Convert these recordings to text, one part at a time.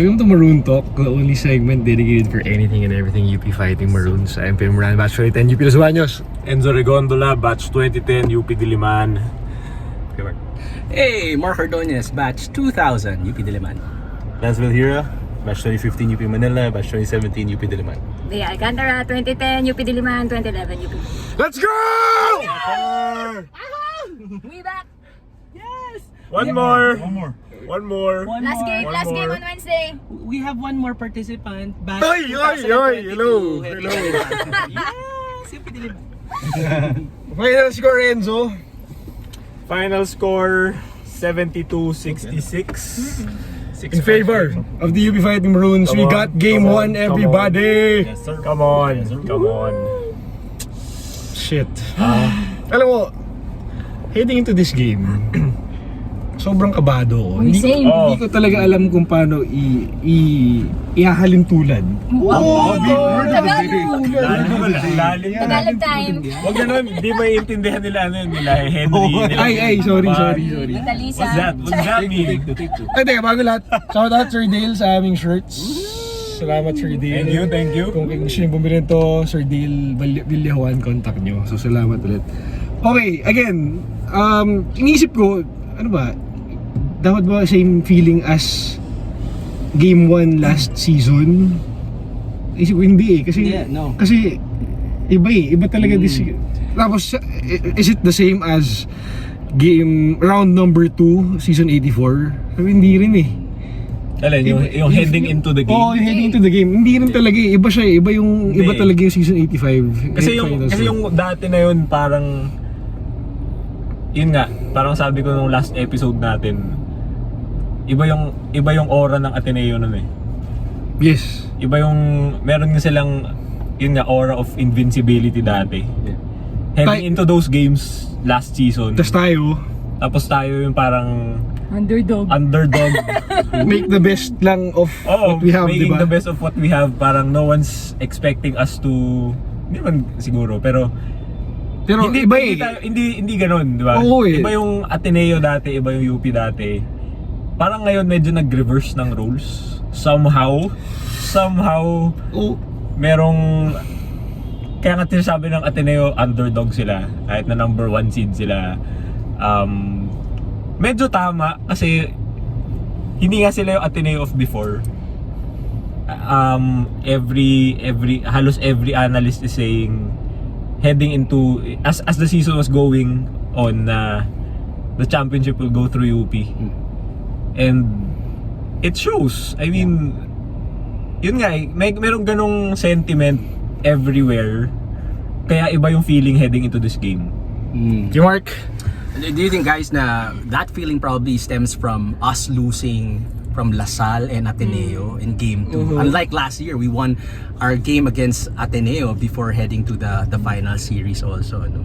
Welcome to Maroon Talk, the only segment dedicated for anything and everything UP fighting Maroons. I'm Pim Moran, batch 2010, UP Los Baños. Enzo Regondola, batch 2010, UP Diliman. Okay, Mark. Hey, Mark Ordonez, batch 2000, UP Diliman. Lance Valhira, batch 2015, UP Manila, batch 2017, UP Diliman. Bea Alcantara, 2010, UP Diliman, 2011, UP. Let's go! We back! Yes! One more. Last game on Wednesday. We have one more participant, batch Oy, 2022. hello. Yes, UP Diliman. Final score, Enzo. Final score 72-66. In favor of the UP fighting Maroons. Come We on, got game come on, one, everybody. Yes, sir. Come on. Shit. Alam mo, heading into this game, sobrang kabado ko. Same. Hindi ko talaga alam kung paano ihahalin tulad. Tagalog time. Huwag ganun, di maiintindihan nila nila Henry. Ay, sorry. Italisa. What's that mean? Ay, teka, bago lahat. Shout out Sir Dale sa aming shirts. Salamat Sir Dale. Thank you. Kung gusto nyo bumili nito, Sir Dale Villajuan, contact nyo. So salamat ulit. Okay, again, iniisip ko, ano ba, dapat ba same feeling as game 1 last season? Isip ko hindi eh, kasi No. kasi iba talaga this. Tapos is it the same as game round number 2 season 84? Sabi, hindi rin eh. Alin, yung heading into the game. Oo, yung heading into the game. Hindi rin talaga eh. Iba siya eh. Iba talaga yung season 85. Kasi yung dati na yun parang yun nga, parang sabi ko nung last episode natin, iba yung aura ng Ateneo nun eh. Yes. Iba yung meron nga silang yun nga aura of invincibility dati. Heading into those games last season. Tapos tayo yung parang Underdog. make the best lang of what we have, making diba? the best of what we have. Parang no one's expecting us to, hindi man siguro, pero hindi, iba eh. Hindi ganoon, di ba? Oo eh. Iba yung Ateneo dati, iba yung UP dati. Parang ngayon medyo nag-reverse ng roles. Somehow, merong, kaya nga tinasabi ng Ateneo, underdog sila. Kahit na number 1 seed sila. Medyo tama kasi hindi nga sila yung Ateneo of before. Halos every analyst is saying heading into as the season was going on the championship will go through UP. And it shows. I mean, yun nga eh, merong ganong sentiment everywhere. Kaya iba yung feeling heading into this game. Yung Mark? Do you think, guys, na that feeling probably stems from us losing from LaSalle and Ateneo in game 2? Unlike last year, we won our game against Ateneo before heading to the final series also. No?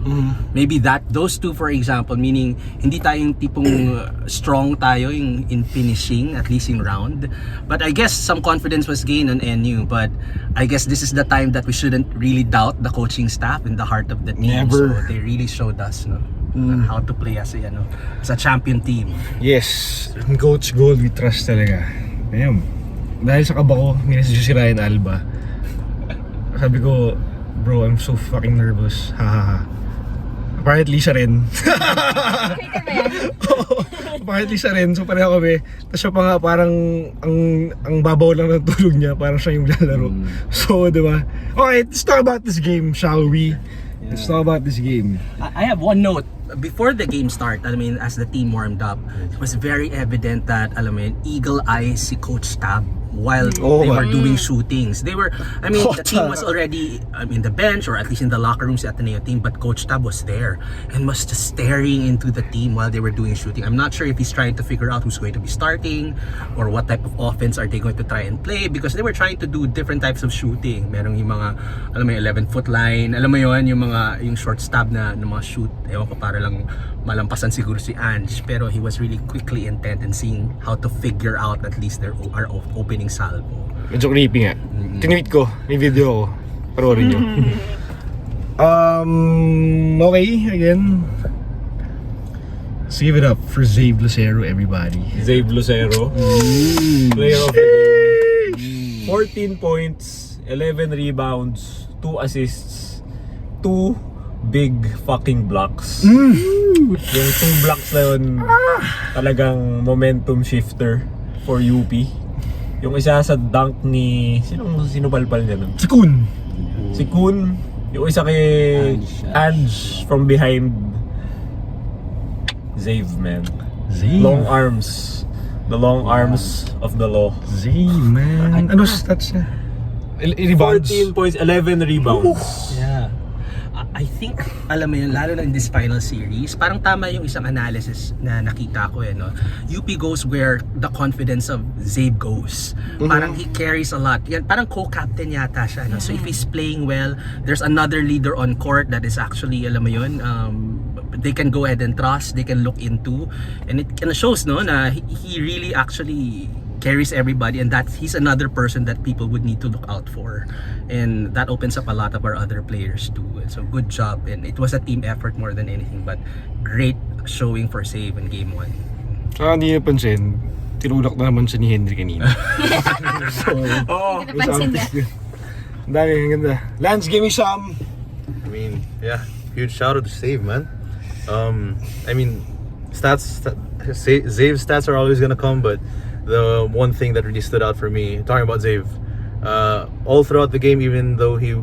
Maybe those two, for example, meaning hindi tayong tipong strong tayo in finishing, at least in round. But I guess some confidence was gained on NU. But I guess this is the time that we shouldn't really doubt the coaching staff in the heart of the team. Never. So they really showed us, no? How to play as a champion team. Yes. In Coach Gold, we trust talaga. Ayun. Dahil sa kaba ko, minessage si Ryan Alba. Sabi ko, bro, I'm so fucking nervous. Hahaha. Apparently siya rin. Apparently siya rin. So pareho kami. Tapos siya pa nga parang ang babaw lang ng tulog niya. Parang siya yung lalaro. So, diba? Okay, let's talk about this game, shall we? Let's talk about this game. I have one note. Before the game start, I mean, as the team warmed up, it was very evident that, alam mo yun, eagle eyes si Coach Tab while they were doing shootings. They were, I mean, the team was already in the bench or at least in the locker rooms at the Ateneo team, but Coach Tab was there and was just staring into the team while they were doing shooting. I'm not sure if he's trying to figure out who's going to be starting or what type of offense are they going to try and play, because they were trying to do different types of shooting. Merong yung mga, alam mo yung 11-foot line, alam mo yun, yung short stab na mga shoot, ewan ko, para lang malampasan siguro si Ange, pero he was really quickly intent in seeing how to figure out at least our opening salvo. Medyo creepy nga. Tinweet ko, may video ko. Panoorin nyo. Okay, again. Let's give it up for Zabe Lucero, everybody. Zabe Lucero, player of the game. 14 points, 11 rebounds, 2 assists, 2 big fucking blocks. Yung 2 blocks na yun, talagang momentum shifter for UP. Yung isa sa dunk ni... Sino palpal niya nun? Si Kun. Si Kun. Yung isa kay Ange from behind. Zave, man. Zave. Long arms. The long arms of the law. Zay, man. Ano stats niya? Rebounds. 14 points, 11 rebounds. Yeah. I think, alam mo yun, lalo na in this final series, parang tama yung isang analysis na nakita ko no? UP goes where the confidence of Zabe goes. Parang he carries a lot. Yan, parang co-captain yata siya. No? So if he's playing well, there's another leader on court that is actually, alam mo yun, they can go ahead and trust, they can look into. And it kind of shows no, na he really actually carries everybody, and that he's another person that people would need to look out for, and that opens up a lot of our other players too. So good job, and it was a team effort more than anything, but great showing for Save in game 1. Hindi napansin, tinulak na naman siya ni Henry kanina. Oo. Hindi napansin niya. Ang dami, ang ganda. Lance, give me some. I mean, yeah, huge shout out to Save, man. I mean, Zave's stats are always gonna come, but the one thing that really stood out for me, talking about Zave, all throughout the game, even though he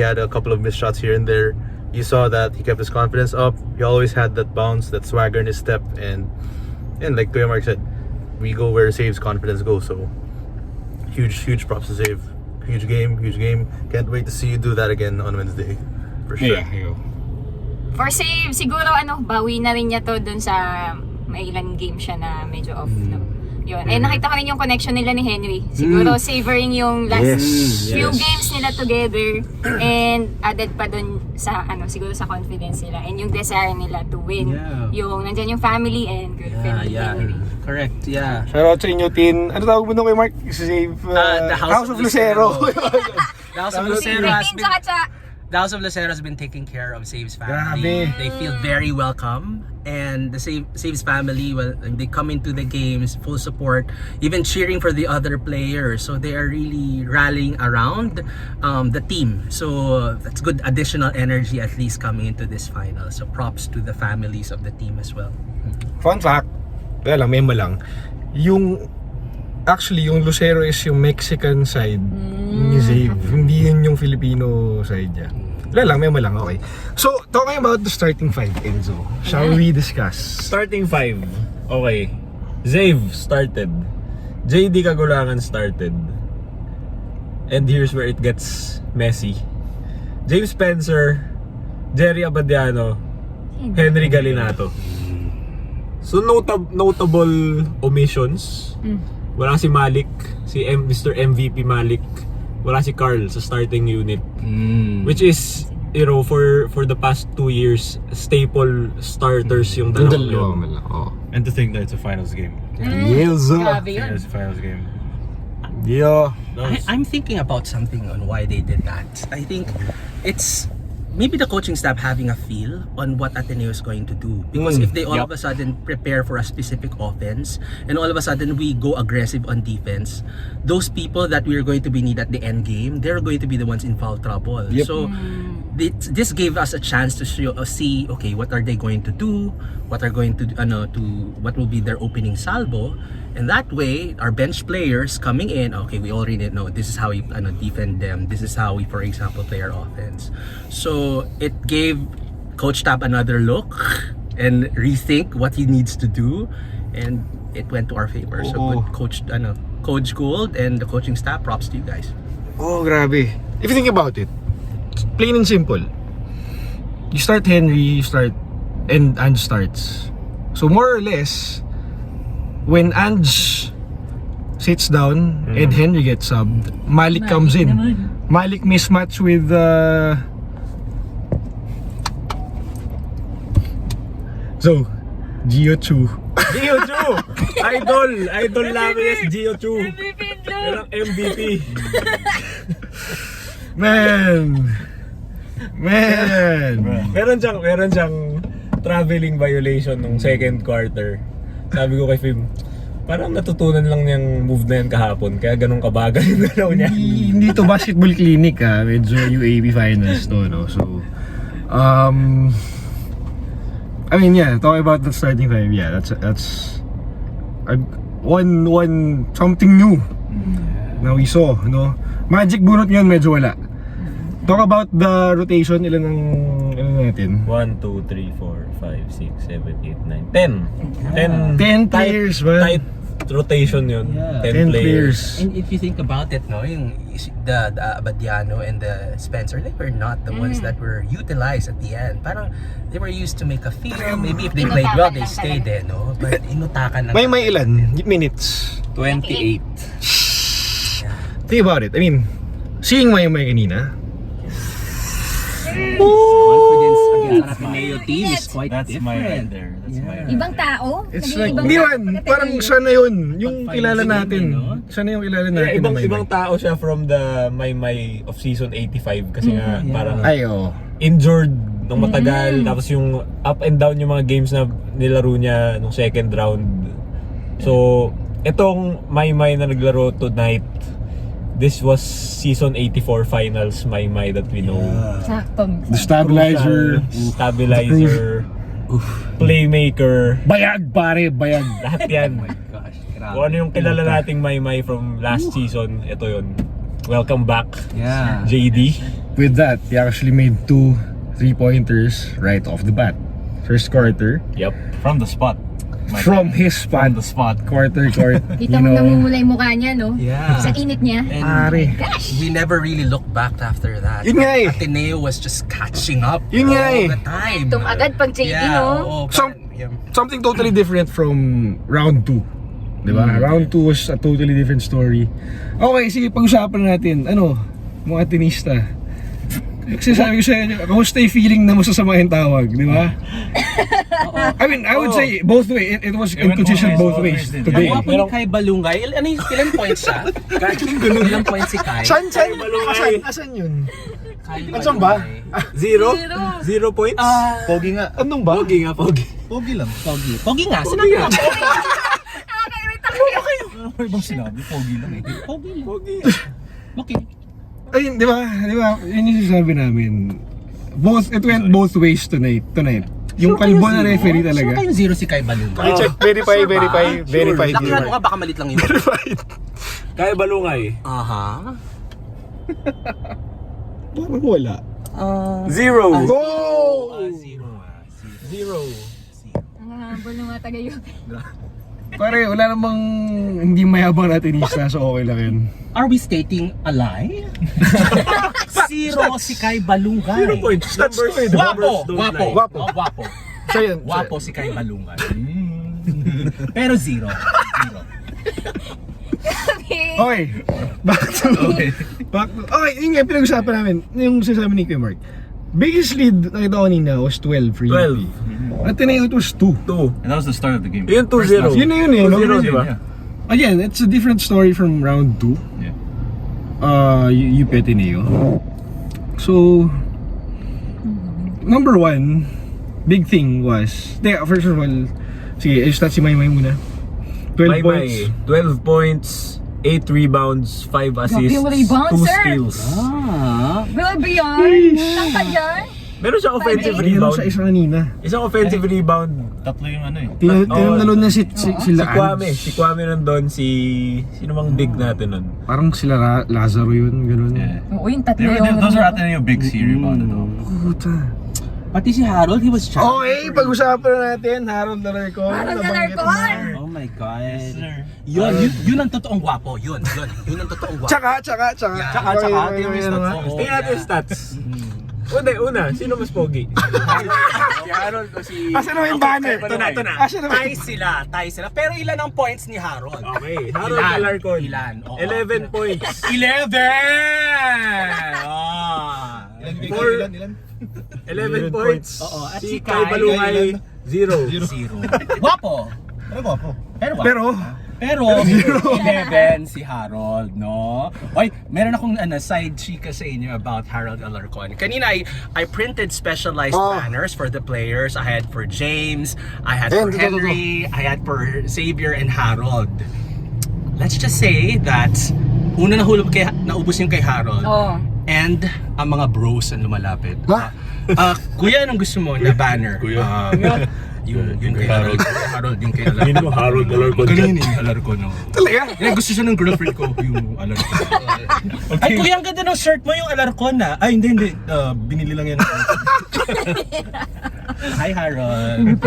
had a couple of missed shots here and there, you saw that he kept his confidence up. He always had that bounce, that swagger in his step, and like Kuya Mark said, we go where Zave's confidence goes. So huge props to Zave. Huge game. Can't wait to see you do that again on Wednesday, for sure. Yeah. For Save, siguro bawi na rin niya to dun sa may ilang game siya na medyo off. No? Yun. Eh nakita ko rin yung connection nila ni Henry. Siguro savoring yung last few games nila together, and added pa dun sa siguro sa confidence nila and yung desire nila to win. Yung nandyan yung family and girlfriend ni Henry. Correct, yeah. Shout out sa inyo, Tin. Ano tawag mo nung kay Mark? Save, The House of Lucero. The House of Lucero has been Tsaka The House of Lucero has been taking care of Save's family. Grabe. They feel very welcome, and the Save's family, well, they come into the games full support, even cheering for the other players. So they are really rallying around the team. So that's good additional energy at least coming into this final. So props to the families of the team as well. Fun fact, kaya lang, memo lang. Actually, yung Lucero is yung Mexican side ni Zave. Hindi yun yung Filipino side niya. Memo lang, okay. So, talking about the starting five, Enzo, shall we discuss? Starting 5. Okay. Zave started. JD Kagulangan started. And here's where it gets messy. James Spencer, Jerry Abadiano, Henry Galinato. So notable omissions. Wala si Malik, Mr. MVP Malik. Wala si Carl sa starting unit. Which is, for the past 2 years, staple starters yung dalawang yun. And to think that it's a finals game. Yes. grabe yun. Yeah, it's a finals game. Yeah. I'm thinking about something on why they did that. I think it's maybe the coaching staff having a feel on what Ateneo is going to do. Because if they all of a sudden prepare for a specific offense, and all of a sudden we go aggressive on defense, those people that we are going to be need at the end game, they're going to be the ones in foul trouble. So this gave us a chance to see, okay, what are they going to do? What are going to what will be their opening salvo? And that way, our bench players coming in, okay, we already know this is how we defend them. This is how we, for example, play our offense. So it gave Coach Tab another look and rethink what he needs to do, and it went to our favor. So good Coach Gould and the coaching staff. Props to you guys. Oh, grabe. If you think about it, plain and simple. You start Henry, and Ange starts. So more or less, when Ange sits down and Henry gets subbed, Malik comes in. Malik mismatch with so Gio Chu. Gio Chu! Idol namin is Gio Chu. Yan ang MVP. Man. Meron siyang traveling violation nung second quarter. Sabi ko kay Fim, Parang natutunan lang niyang move na yan kahapon, kaya ganun kabagal yung galaw niya. Hindi to basketball clinic medyo UAAP finals to, no? So, I mean, yeah, talking about the starting five, yeah, that's one something new na we saw, no? Magic bunot yun, medyo wala. Talk about the rotation, ilan natin? 1, 2, 3, 4, 5, 6, 7, 8, 9, 10. 10 players, man. Tight rotation yun. Yeah. 10 players. And if you think about it, no, yung the Abadiano and the Spencer, they were not the ones that were utilized at the end. Parang they were used to make a field. Maybe if they played well, they stayed there, no? But inutakan lang. May ilan? Minutes? 28. Think about it. I mean, seeing may kanina, Confidence against the Mayo team is quite different. Ibang tao? it's Naging like, ibang di tao man, pagdating. parang siya na yun, yung kilala natin. Siya na yung kilala natin. Yeah, na Maymay. ibang tao siya from the Maymay of season 85 kasi nga parang Ay, oo. injured nung matagal, tapos yung up and down yung mga games na nilaro niya nung second round. So, itong Maymay na naglaro tonight, this was season 84 finals Maymay that we know. Saktong. The stabilizer. Stabilizer, playmaker, Bayag, pare, bayag. lahat yan. Kung ano yung kilala nating Maymay from last season, ito yun. Welcome back, Yeah. JD. With that, he actually made 2 3-pointers right off the bat. First quarter, Yep. From the spot. from his spot. From the spot. Quarter court, Kita mo namumula yung mukha niya, no? Yeah. Sa init niya. And Pare. we never really looked back after that. Yun nga eh. Ateneo was just catching up Yun nga all eh. the time. Tumagad pag JD, Yeah, no? oo, Some- parang, yeah. Something totally different from round 2. Diba? Round 2 was a totally different story. Okay, sige, pag-usapan natin. Ano, mga tenista. Kasi sabi ko sa inyo, kamusta yung feeling na masasama yung tawag, di ba? I mean, I would say both way. It was inconsistent both ways today. Ang wapo ni Kai Balungay, ilan points siya? Ilan points si Kai? Saan? Balungay. Asan yun? Kai Asan ba? Zero? Zero. 0 points? Pogi nga. Anong ba? Pogi nga, pogi. Pogi lang. Pogi nga, sinabi nga. Ano ba ibang sinabi? Pogi lang eh. Pogi lang. Pogi. Okay. Ayun, di ba? Di ba? Yun yung sinasabi namin. It went both ways tonight. Yung kalbo na referee talaga. Sure kayong zero si Kai Balungay? Check, verify. Lakihan mo nga, baka malit lang yun. Kaya Balungay. Aha. Parang wala. Zero. Go! Zero. Ang habol ng mga taga-yun. Pare, wala namang hindi mayabang na tenista, so okay lang yun. Are we stating a lie? Zero si Kai Balungay. 0 points. Numbers. Wapo! don't Wapo! lie. Wapo. Oh, wapo. So yun. Wapo si Kai Balungay. Pero zero. Okay. Back to... Okay, yun nga, pinag-usapan namin. Yung sinasabi ni Kuya Mark. Biggest lead nakita ko kanina was 12 for 12. UP. At tinayo it was 2. 2. And that was the start of the game. Yun 2-0. Yun na yun eh. no? 2-0, di ba? Yeah. Again, it's a different story from round 2. Yeah. UP Ateneo. So, number 1, big thing was, first of all, sige, i-start si Maymay muna. 12 points. 12 points, 8 rebounds, 5 assists, yung rebounds, 2 sir. steals. Grabe yan. Tangkad yan. Meron siyang offensive Ayun rebound. sa isa kanina. Isang offensive rebound. Tatlo yung ano eh. Tinanalo na si Si Kwame nandun, sino mang big natin nun? Parang sila Lazaro yun, ganun. Yeah. Oo, yung tatlo yung... Those are Ateneo bigs he rebounded off. Puta. Pati si Harold, he was champion. Okay, pag-usapan na natin, Harold Alarcon. Harold nabanggit Alarcon! na. Oh my God. Yes, sir. Yun ang totoong gwapo. Yun ang totoong gwapo. Tsaka. Tingnan mo yung stats. Oo. Tingnan natin yung stats. Una, sino mas pogi? Si Harold o si... Asa naman yung banner? Ito na. Asa naman? Tie sila. Pero ilan ang points ni Harold? Okay, Harold Alarcon. Ilan? Oo. 11 points. 11! 11 points. Oo, at Si si Kai Kai, Balungay, 0. Zero. Guwapo. Pero gwapo. Pero guwapo. Pero, Pero 11 si Harold, no? Oy, meron akong side chika sa inyo about Harold Alarcon. Kanina I printed specialized banners for the players. I had for James, I had for Henry, I had for Xavier and Harold. Let's just say that una naubos yung kay Harold. Oo. And ang mga bros ang lumalapit. Kuya, anong gusto mo na banner? Kuya. Yung kay Harold. Harold, yung kay Alarcon. Yun mo, Harold Alarcon. Kanina yung Alarcon. Talaga? Gusto siya ng girlfriend ko, yung Alarcon. Ay, kuya, ang ganda ng shirt mo, yung Alarcon na. Ay, hindi. Binili lang yan. Hi, Harold.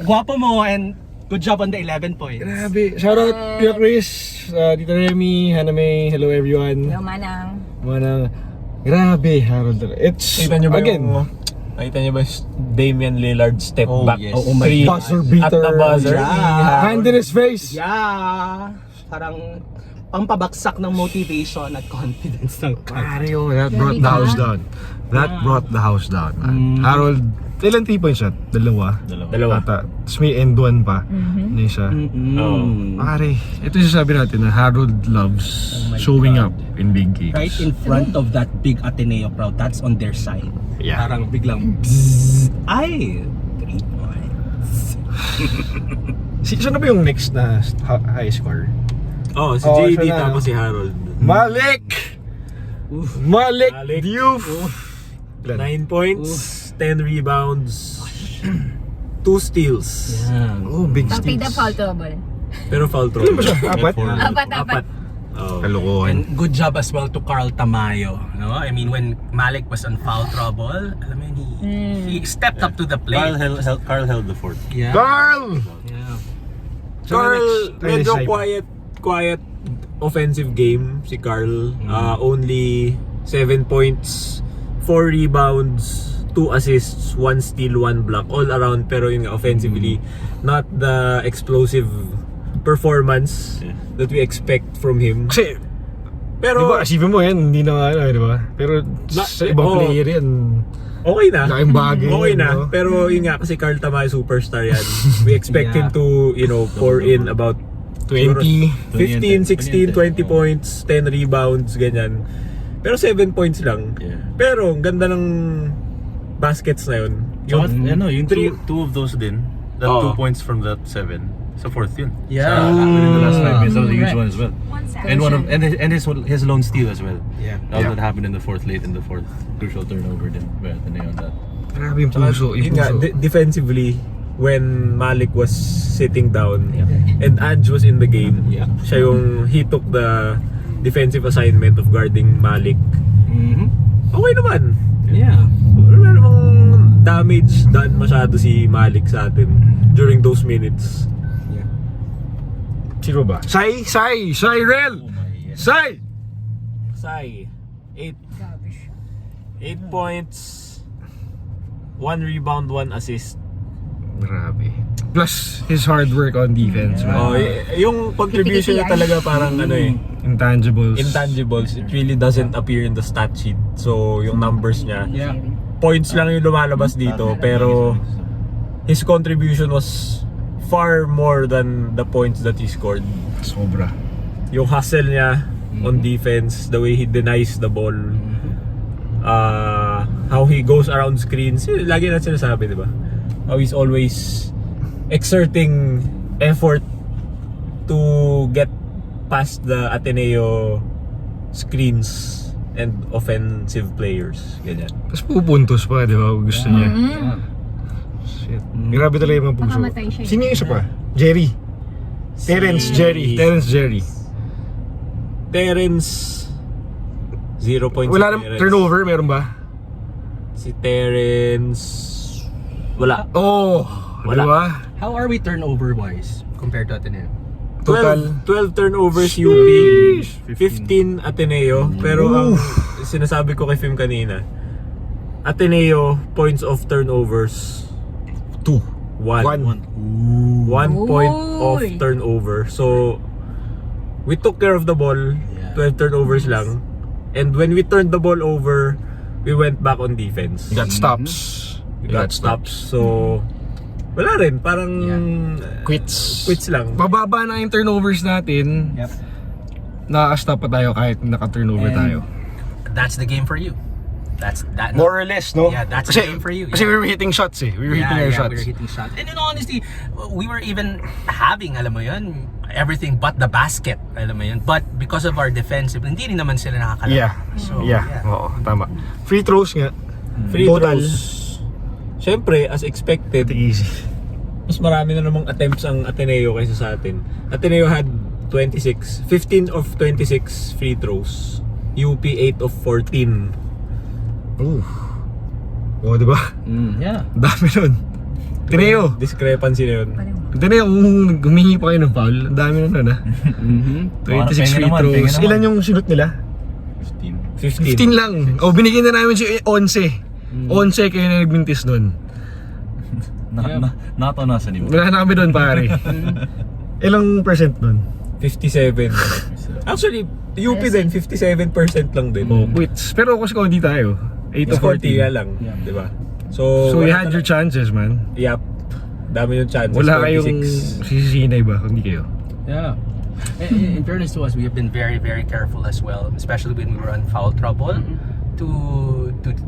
Guwapo mo and good job on the 11 points. Grabe. Shoutout Kuya Chris, Tita Remy, Hannah May, hello everyone. Hello, Manang. Manang, grabe Harold. It's, Nakita nyo ba again, nakita nyo ba Damian Lillard step back? yes. Oh, Oh my three buzzer at beater. the buzzer. Yeah. hand in his face. Yeah. Parang pampabagsak ng motivation at confidence ng Mario, that brought the house down. That brought the house down, man. Harold, ilan 3-point shot? Dalawa. Dalawa. Ata. Tapos may end one pa. Na isa. Pare, ito yung sabi natin na Harold loves showing up in big games. Right in front of that big Ateneo crowd, that's on their side. Yeah. Parang biglang bzzz. Ay! 3 points. Sino ba yung next na high score? Oh, si Oh, JD siya na. tapos si Harold. Malik! Malik Diouf! 9 points, 10 rebounds, 2 steals. Yeah. Oh, big Tapos the steals. foul trouble. Pero foul Ano ba trouble. siya? Apat? Apat. Oh. Kalokohan. And good job as well to Carl Tamayo. No? I mean, when Malik was on foul trouble, alam mo, he stepped up to the plate. Carl held the fort. Yeah. Carl! Yeah. Carl, next, medyo tayo quiet offensive game si Carl. Only 7 points, 4 rebounds, 2 assists, 1 steal, 1 block, all around. Pero yung offensively, not the explosive performance that we expect from him. Kasi, Pero di ba, asipin mo yan, hindi na ano, di ba? Pero sa ibang player yan, okay na. laking bagay Okay yan, na. no? Pero yun nga, kasi Carl Tamayo superstar yan. We expect Yeah. him to, pour in about 20. 15, 16, 20 points, 10 rebounds, ganyan. Pero 7 points lang. Yeah. Pero ang ganda ng baskets na yun. Yung three- two of those din. That Oo. 2 points from that 7. Sa fourth yun. Yeah. Within the last 5 minutes, that was a huge Right. one as well. And his lone steal as well. Yeah. That happened in the fourth, late in the fourth. Crucial turnover din. But on that. Grabe yung puso, yung Yun nga, puso. defensively, when Malik was sitting down and Ange was in the game, siya yung he took the defensive assignment of guarding Malik. Okay naman. Yeah. Wala namang damage done masyado si Malik sa atin during those minutes. Sino ba? Cyril! Sai! Sai, 8 points, 1 rebound, 1 assist. Grabe. Plus, his hard work on defense, man. Oh, yung contribution niya talaga parang Intangibles. intangibles. It really doesn't appear in the stat sheet. So, yung numbers niya, Yeah. points lang yung lumalabas dito, pero his contribution was far more than the points that he scored. Sobra. Yung hustle niya on defense, the way he denies the ball, how he goes around screens, lagi na sinasabi, di ba? How he's always exerting effort to get past the Ateneo screens and offensive players. Ganyan. Tapos pupuntos pa, di ba? Gusto niya. Shit. Grabe talaga yung mga puso. Makamatay siya. Sino yung isa pa? Jerry. Terence Jerry. 0 points. Wala si nang Terence. turnover, meron ba? Si Terence, wala. Oh! Wala. Di ba? How are we turnover wise compared to Ateneo? Total. 12 turnovers UP, 15 Ateneo. Pero ang sinasabi ko kay Fim kanina, Ateneo points of turnovers 2. 1 1. point of Oy. turnover. So we took care of the ball, 12 turnovers lang. And when we turned the ball over, we went back on defense. We got stops. We got stops. So Wala rin, parang Quits. quits lang. Mababa na yung turnovers natin. Yep. Nakaka-stop pa tayo kahit naka-turnover And tayo. That's the game for you. That's that. More or less, no? Yeah, that's kasi, the game for you. Kasi we were hitting shots eh. We were hitting our shots. We were hitting shots. And in honesty, we were even having, alam mo yun, everything but the basket, alam mo yun. But because of our defensive, hindi rin naman sila nakakalala. Yeah. So, Oo, tama. Free throws nga. Free Total. throws. Siyempre, as expected, Easy. mas marami na namang attempts ang Ateneo kaysa sa atin. Ateneo had 15 of 26 free throws. UP 8 of 14. Ooh. Oo, diba? Yeah. Dami nun. Tineo. Discrepancy na yun. Tineo, kung humingi pa kayo ng foul, ang dami nun ha. 26 free throws. Ilan yung sinut nila? 15. 15 lang. O, binigyan na namin siya 11. 11 kayo na nagmintis nun. Natanasan niyo. Wala na kami doon, pare. Ilang percent doon? 57. Actually, UP din, 57% lang din. Oh, quits. Pero kasi kung hindi tayo, 8 to 40 nga 14. lang, di ba? So So you wala had your chances, man. Yep. Dami yung chances. Wala kayong 26. sisisinay ba kung hindi kayo? Yeah. In fairness to us, we have been very, very careful as well, especially when we were in foul trouble, to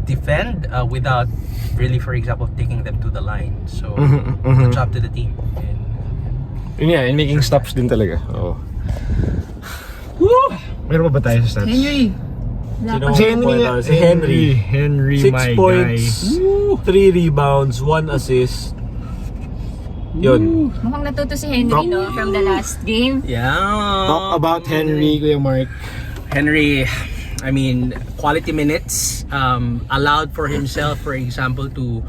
defend without really, for example, taking them to the line. So, good job to the team. And, Yun nga, and making stops din talaga. Oo. Woo! Meron pa ba tayo sa stats? Henry. Sino Wala pa. ang pupunta? Si Henry. Henry, 6 my points, guy. 3 rebounds, 1 assist. Yun. Mukhang natuto si Henry, no? From the last game. yeah. Talk about Henry, Kuya Mark. Henry, I mean, quality minutes, allowed for himself, for example, to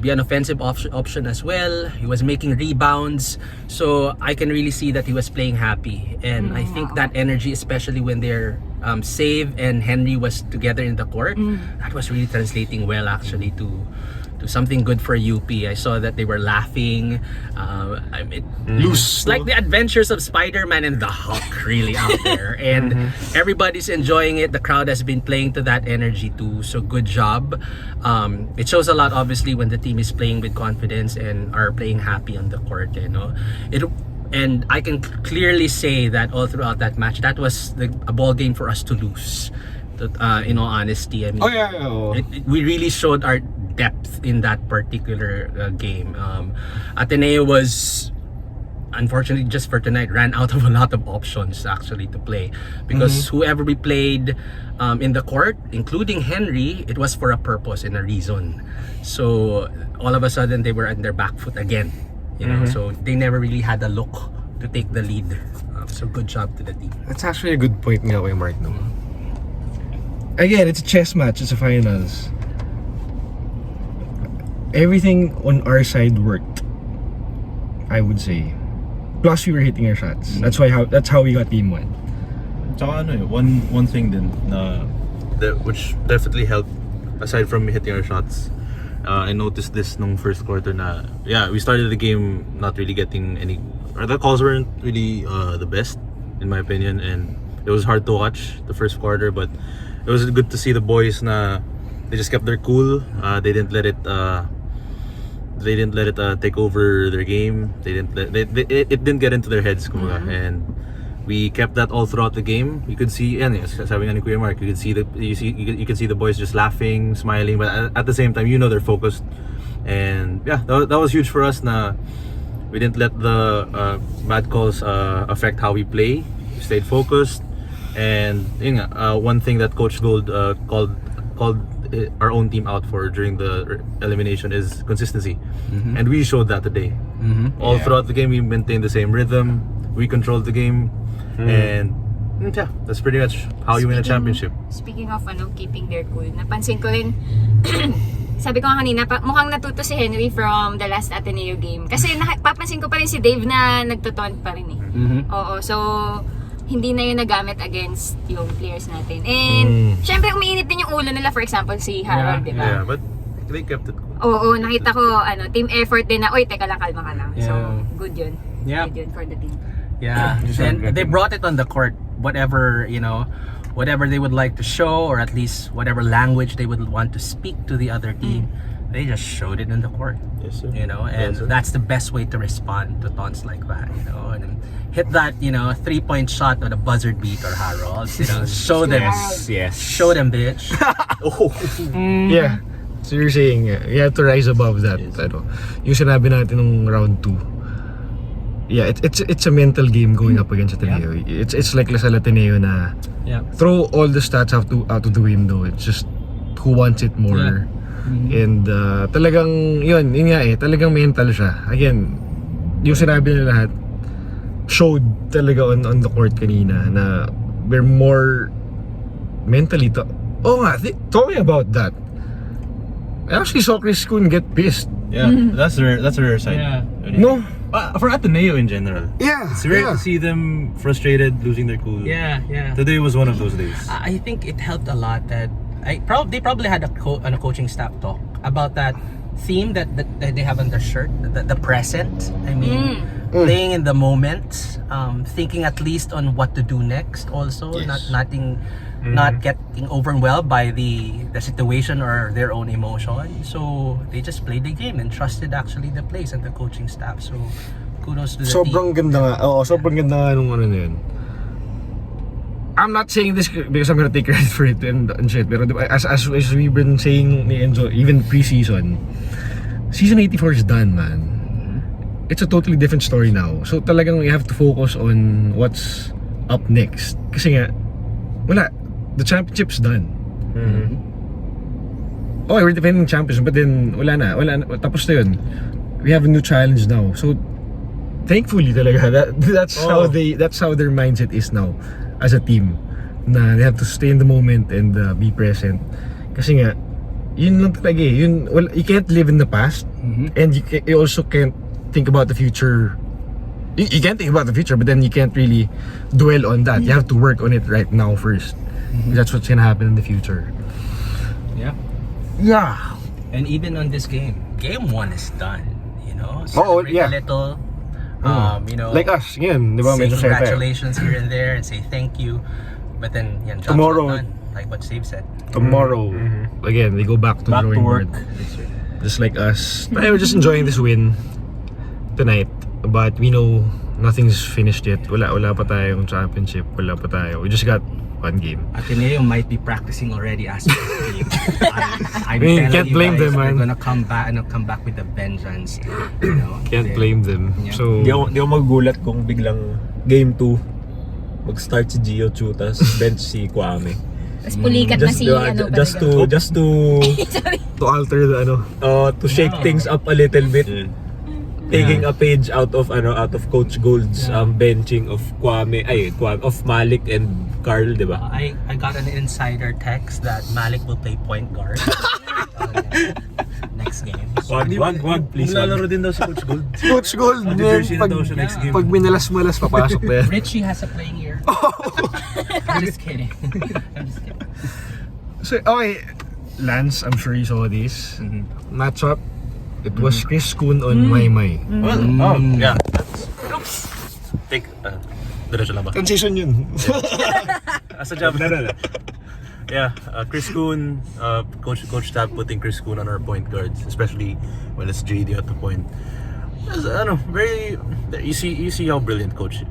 be an offensive option as well. He was making rebounds, so I can really see that he was playing happy. And I think that energy, especially when they're Save and Henry was together in the court, that was really translating well actually to something good for UP. I saw that they were laughing. I mean, Loose. it's like the adventures of Spider-Man and the Hulk really out there. And everybody's enjoying it. The crowd has been playing to that energy too. So good job. It shows a lot obviously when the team is playing with confidence and are playing happy on the court. You know, and I can clearly say that all throughout that match, that was a ball game for us to lose. In all honesty, I mean, we really showed our depth in that particular game. Ateneo was, unfortunately, just for tonight, ran out of a lot of options actually to play, because whoever we played in the court, including Henry, it was for a purpose and a reason. So all of a sudden they were on their back foot again, you know. So they never really had a look to take the lead. So good job to the team. That's actually a good point nga, Kuya Mark, no? Again, it's a chess match, it's a finals. Everything on our side worked, I would say. Plus we were hitting our shots. That's how we got team 1. Tsaka ano one thing din na Which definitely helped, aside from hitting our shots. I noticed this nung first quarter na, we started the game not really getting any, or the calls weren't really the best in my opinion, and it was hard to watch the first quarter, but it was good to see the boys na they just kept their cool. They didn't let it take over their game. It didn't get into their heads, kumbaga. And we kept that all throughout the game. You could see, and sabi nga ni Kuya Mark, you could see the boys just laughing, smiling, but at the same time, they're focused. And that was huge for us. Na we didn't let the bad calls affect how we play. We stayed focused. And one thing that Coach Gold called our own team out for during the elimination is consistency, and we showed that today. All throughout the game, we maintained the same rhythm. We controlled the game, and that's pretty much how you win a championship. Speaking of keeping their cool, napansin ko rin, sabi ko nga kanina, mukhang natuto si Henry from the last Ateneo game. Kasi papansin ko pa rin si Dave na nagtotont pa rin eh. Oo, so hindi na yun nagamit against yung players natin. And syempre umiinit din yung ulo nila, for example si Harold, di ba? Yeah, but they kept it cool. Oo, nakita ko team effort din na, oy, teka lang, kalma ka lang. So, Yeah. good yun. Yeah. Good yun for the team. Yeah, and they brought it on the court. Whatever whatever they would like to show, or at least whatever language they would want to speak to the other team, they just showed it in the court. Yes, sir. You know, and Yes, sir. that's the best way to respond to taunts like that. You know, and hit that 3-point shot with a buzzer beater, Harold. You know, show them, Yes. show them, bitch. Yeah. So you're saying, you have to rise above that. Ano, yung sinabi natin nung round 2. Yeah, it's a mental game going up against Ateneo. It's like sa Ateneo na throw all the stats out of the window. It's just who wants it more. And talagang yun nga talagang mental siya. Again, yung sinabi nila lahat showed talaga on the court kanina na we're more mentally talking about that. I actually saw Chris Kuhn get pissed. Yeah, that's a rare sight. Yeah. No? For Ateneo in general. Yeah. It's rare to see them frustrated, losing their cool. Yeah. Today was one of those days. I think it helped a lot that they probably had a coaching staff talk about that theme that they have on their shirt, the present. I mean, playing in the moment, thinking at least on what to do next. Also, not getting overwhelmed by the situation or their own emotion. So they just played the game and trusted actually the players and the coaching staff. So kudos to the Sobrang team. ganda nga. Oo, sobrang ganda nga nung ano na yun. I'm not saying this because I'm gonna take credit for it and shit. Pero diba, as we've been saying ni Enzo, even pre-season, season 84 is done, man. It's a totally different story now. So talagang we have to focus on what's up next. Kasi nga, wala. The championship's done. Okay, we're defending champions, but then wala na, tapos na yun. We have a new challenge now. So thankfully talaga that's how their mindset is now as a team. Na they have to stay in the moment and be present. Kasi nga yun lang talaga you can't live in the past and you also can't think about the future. You can't think about the future, but then you can't really dwell on that. You have to work on it right now first. That's what's gonna happen in the future. Yeah. And even on this game 1 is done. You know, Oh, celebrate yeah. a little. Like us, yun, di ba? Say Medyo saya tayo. congratulations here and there and say thank you. But then, job's not Tomorrow, done, like what Steve said. Tomorrow, again, they go back to Back to drawing work. board. Just like us. But we're just enjoying this win tonight. But we know nothing's finished yet. Wala pa tayong championship. Wala pa tayo. We just got one game. Ateneo might be practicing already as we speak. I'm mean, telling can't you blame guys, them, man. they're gonna come back with a vengeance. You know, Can't blame them. Yeah. So, Di ako magugulat kung biglang game 2 mag-start si Gio Chu tas bench si Kwame. Tapos pulikat na si diba, ano pa just to Sorry. to alter the to shake things up a little bit. Taking a page out of Coach Gold's benching of of Malik and Carl, di ba? I got an insider text that Malik will play point guard next game. Wag, please. Maglalaro din daw si Coach Gold. Coach Gold, man, Jersey na daw siya next game. pag minalas-malas, papasok na yan. Richie has a playing year. I'm just kidding. I'm just kidding. So, okay, Lance, I'm sure you saw this matchup. It was Chris Kuhn on Maymay. Well, yeah. Oops. Take, diretso lang ba? Transition yun. As a job. Yeah, Chris Kuhn, Coach Tab putting Chris Kuhn on our point guards, especially when it's JD at the point. You see how brilliant Coach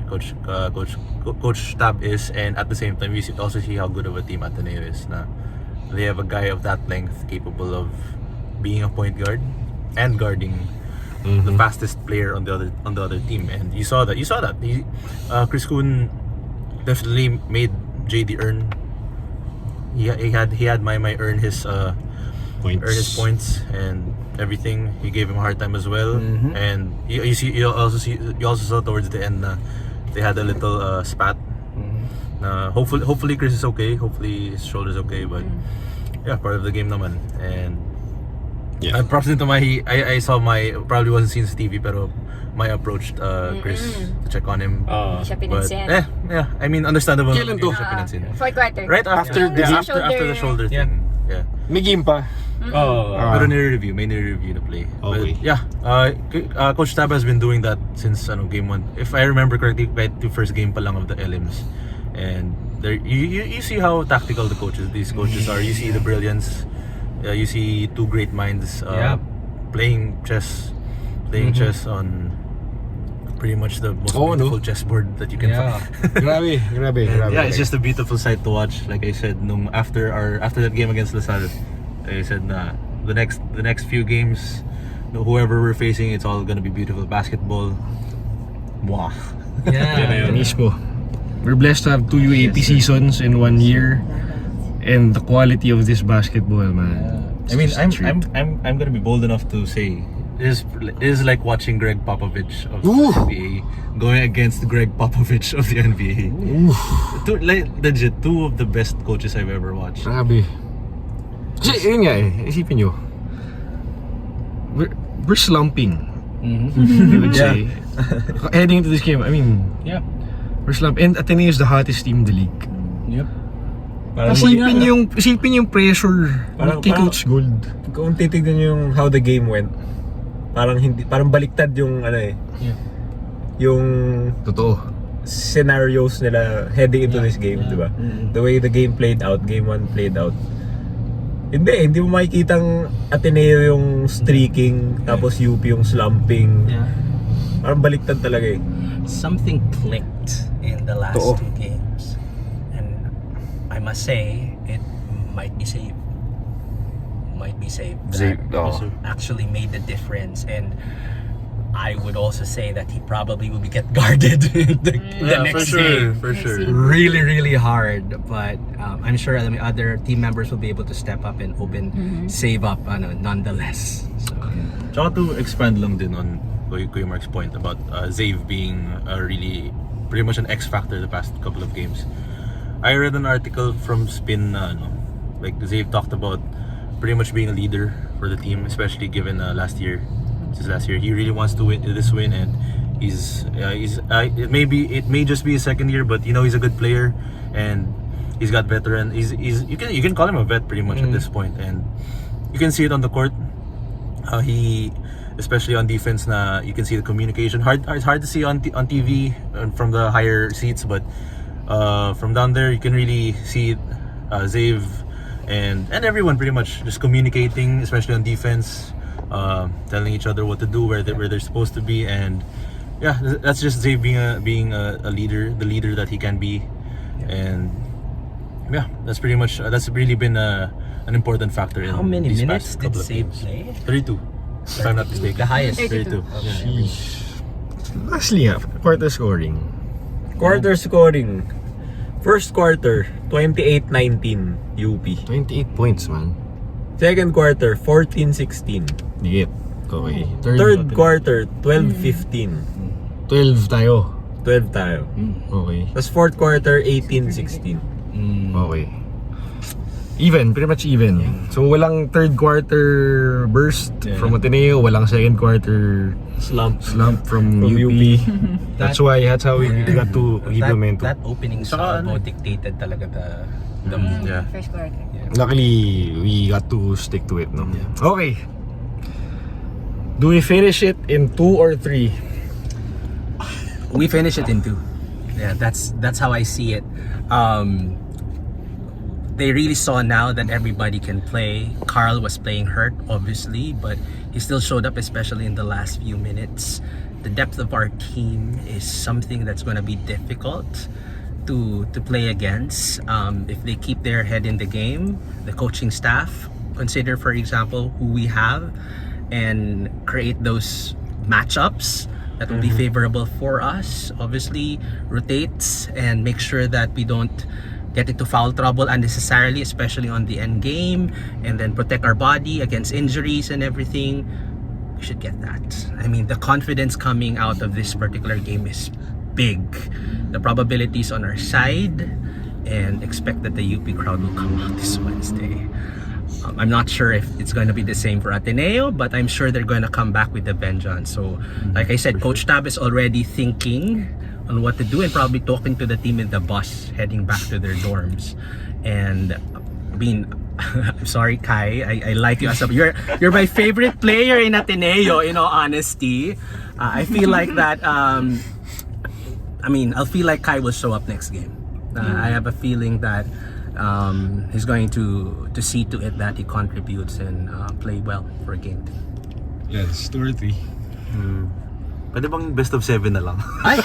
Tab is, and at the same time you also see how good of a team Ateneo is. Na they have a guy of that length capable of being a point guard and guarding the fastest player on the other team, and you saw that. Chris Kuhn definitely made JD earn. He had my earn his points and everything. He gave him a hard time as well, and you also saw towards the end they had a little spat. Hopefully Chris is okay. Hopefully his shoulder's okay, but yeah, part of the game naman. And and props into I saw probably wasn't seen sa TV, pero my approached Chris to check on him. Hindi siya But pinansin. yeah, I mean understandable. Kailan to? Hindi siya pinansin. Fourth quarter. Right after the shoulder Yeah. thing. Yeah. May game pa. Pero may nire-review na play. Okay. But yeah, Coach Tab has been doing that since game 1. If I remember correctly, right the first game pa lang of the LMs. And there you see how tactical these coaches are. You see the brilliance you see two great minds Yeah. playing chess on pretty much the most Oh, no. beautiful chessboard that you can Yeah. find. grabe. Yeah, it's just a beautiful sight to watch. Like I said, after that game against Lasal, I said the next few games, whoever we're facing, it's all gonna be beautiful basketball. Mwah. Yeah. Mismo. We're blessed to have 2 UAAP seasons in 1 year, and the quality of this basketball, man. I mean, It's just a treat. I'm gonna be bold enough to say it is like watching Greg Popovich of Ooh. the NBA going against Greg Popovich of the NBA. Legit, two of the best coaches I've ever watched. Grabe. Kasi yun nga isipin nyo. We're slumping. I would say. Heading into this game, I mean, Yeah. we're slumping. And Ateneo is the hottest team in the league. Yep. Parang, Isipin yung pressure Parang- kay parang- Coach Gold. kung titignan nyo yung how the game went, parang baliktad yung Yeah. yung Totoo. scenarios nila heading into this game, di ba? The way the game played out, game 1 played out. Hindi mo makikitang Ateneo yung streaking, tapos UP yung slumping. Yeah. Parang baliktad talaga eh. Something clicked in the last Oo. 2 games, and I must say it might be saved. That actually made the difference, and I would also say that he probably will be get guarded the next game for sure. really, really hard. But I'm sure other team members will be able to step up and save up nonetheless. So, Tsaka to expand lang din on Kuya Mark's point about Zave being really pretty much an X factor the past couple of games. I read an article from Spin like Zave talked about pretty much being a leader for the team, especially given last year. Since last year, he really wants to win this win, and it may just be his second year, but he's a good player, and he's got veteran. You can call him a vet pretty much at this point, and you can see it on the court. He, especially on defense, you can see the communication. It's hard to see on TV from the higher seats, but from down there you can really see Zave and everyone pretty much just communicating, especially on defense. Telling each other what to do, where they're supposed to be, and yeah, that's just Zave being a leader, the leader that he can be, and yeah, that's pretty much that's really been an important factor in how many these minutes past did couple of Save games. play? 32, if I'm not mistaken. The highest. 32. Lastly, quarter scoring. Quarter scoring. First quarter, 28-19 UP. 28 points, man. Second quarter, 14-16. Dikit. Okay. Third quarter, 12-15. 12 tayo. 12 tayo. Okay. Tapos fourth quarter, 18-16. Okay. Even, pretty much even. So walang third quarter burst from Ateneo, walang second quarter Slump. slump from UP. That's how we got to give momentum. That opening salvo dictated talaga the Yeah. First quarter. Luckily, we got to stick to it, no? Okay. Do we finish it in 2 or 3? We finish it in 2. Yeah, that's how I see it. They really saw now that everybody can play. Carl was playing hurt, obviously, but he still showed up, especially in the last few minutes. The depth of our team is something that's going to be difficult to play against. If they keep their head in the game, the coaching staff, consider, for example, who we have, and create those matchups that will be favorable for us. Obviously, rotate and make sure that we don't get into foul trouble unnecessarily, especially on the end game, and then protect our body against injuries and everything. We should get that. I mean, the confidence coming out of this particular game is big. The probabilities on our side, and expect that the UP crowd will come out this Wednesday. I'm not sure if it's going to be the same for Ateneo, but I'm sure they're going to come back with a vengeance. So, like I said, Coach Tab is already thinking on what to do and probably talking to the team in the bus heading back to their dorms. And I mean, I'm sorry, Kai. I like you as a you're my favorite player in Ateneo. In all honesty, I feel like that. I mean, I'll feel like Kai will show up next game. I have a feeling that he's going to see to it that he contributes and play well for game 2. Yes, 2 or 3. Pwede bang best of 7 na lang? Ay,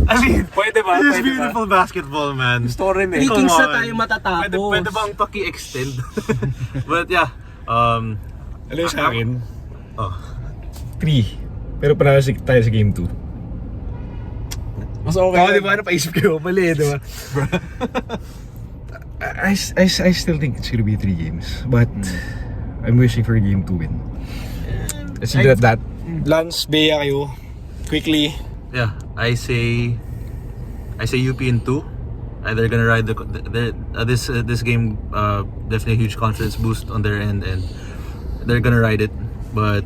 I mean, Pwede ba? this is Pwede ba? beautiful basketball, man. Gusto ko rin eh. Three kings na on. tayo matatapos. Pwede bang paki-extend? But yeah, Alam mo sa akin, oh. 3. Pero panalo tayo sa game 2. Mas okay. Oo, di ba? Napaisip kayo, mali, di ba? I still think it's gonna be 3 games. But, I'm wishing for a game 2 win. Let's leave it at that. Lance, Bea kayo. Quickly. Yeah, I say UP in 2. They're gonna ride this game. Definitely a huge confidence boost on their end, and they're gonna ride it. But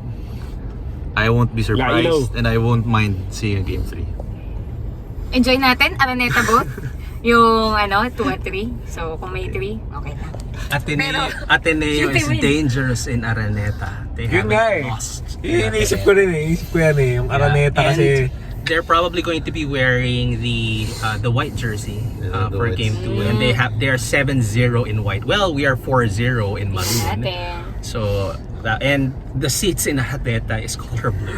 I won't be surprised, and I won't mind seeing a game 3. Enjoy natin, Araneta both. Yung 2 at 3. So, kung may 3, okay lang. Ateneo is win. dangerous in Araneta. They Yun nga haven't eh. lost. Yun, iniisip ko rin eh. Iniisip ko yan eh. Yung Araneta And kasi... they're probably going to be wearing the white jersey The for whites. game 2, and they're 7-0 in white. Well, we are 4-0 in Maroon. Natin. So and the seats in Araneta is color blue.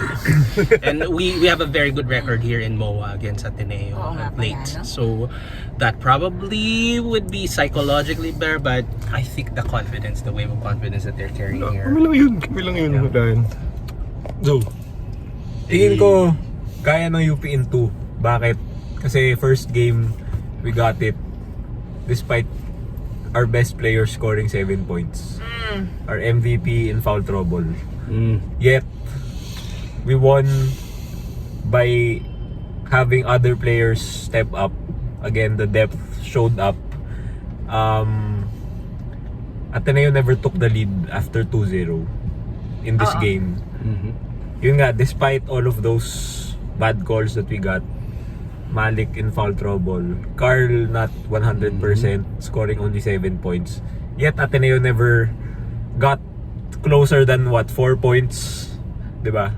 And we have a very good record here in MOA against Ateneo Oo nga late. pala, no? So that probably would be psychologically better, but I think the confidence, the wave of confidence that they're carrying here. Kami lang yun. Wala. So, Tingin ko, kaya ng UP in 2. Bakit? Kasi first game, we got it. Despite our best player scoring 7 points. Our MVP in foul trouble. Yet, we won by having other players step up. Again, the depth showed up. Ateneo never took the lead after 2-0 in this game. Yun nga, despite all of those bad calls that we got, Malik in foul trouble, Carl not 100%, scoring only 7 points. Yet Ateneo never got closer than 4 points, 'di ba?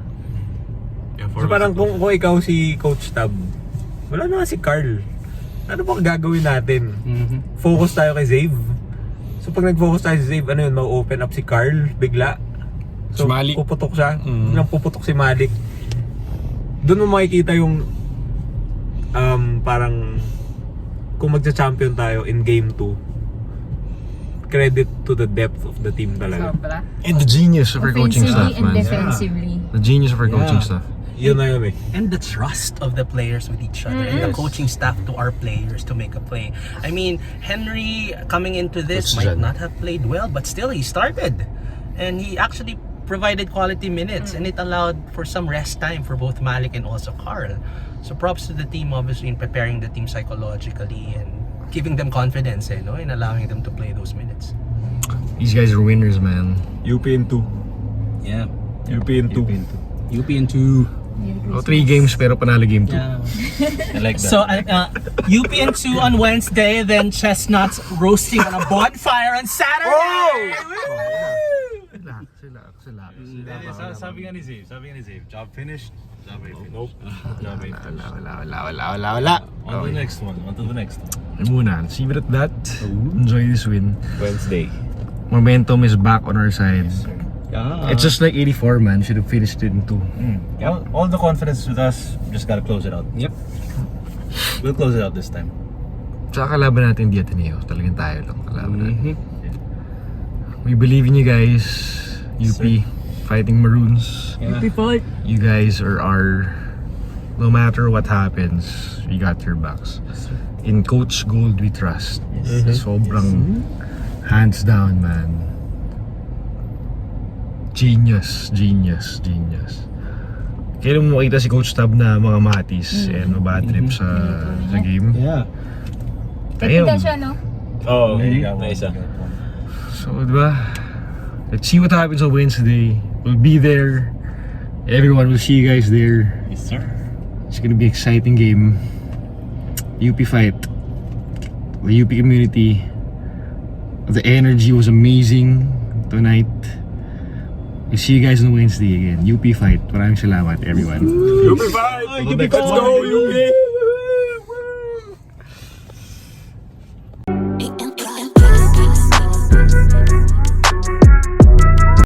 Yeah, So parang kung ikaw si Coach Tab, wala na si Carl. Ano bang gagawin natin? Focus tayo kay Zave. So pag nag-focus tayo si Zave, ano yun, ma-open up si Carl bigla. So Si Malik. puputok siya. Biglang puputok si Malik. Doon mo makikita yung parang kung magcha-champion tayo in game 2, credit to the depth of the team talaga. Sobra. and the genius of our coaching Offensively staff, and man. defensively. The genius of our coaching Yeah. staff. Yun na yun eh. And the trust of the players with each other and the coaching staff to our players to make a play. I mean, Henry coming into this That's might Jen. not have played well, but still he started. And he actually provided quality minutes, and it allowed for some rest time for both Malik and also Carl. So props to the team, obviously, in preparing the team psychologically and giving them confidence, and allowing them to play those minutes. These guys are winners, man. UP in 2. Yeah. UP in 2. UP in 2. Oh, 3 games pero panalo game 2. I like that. So UP in 2 on Wednesday, then Chestnuts roasting on a bonfire on Saturday. Sabi nga ni Zave, job finished. Job ain't finished. Nope. Job ain't finished. Wala. On to the next one. Muna, let's leave it at that. Enjoy this win. Wednesday. Momentum is back on our side. Yeah. It's just like 84, man. Should have finished it in 2. Yeah, all the confidence with us. Just gotta close it out. Yep. We'll close it out this time. Tsaka kalaban natin di Ateneo. Talagang tayo lang kalaban natin. We believe in you guys. UP fighting Maroons. You guys are our... No matter what happens, we got your backs. In Coach Gold, we trust. Sobrang hands down, man. Genius. Kailan mo makita si Coach Tab na mga matis and mabad trip sa game? Yeah. Technical siya, no? Oh, Yeah, nice ah. So, diba? Let's see what happens on Wednesday. We'll be there. Everyone will see you guys there. Yes, sir. It's gonna be an exciting game. UP fight. The UP community. The energy was amazing tonight. We'll see you guys on Wednesday again. UP fight. Maraming salamat, everyone. UP fight! Let's go, UP!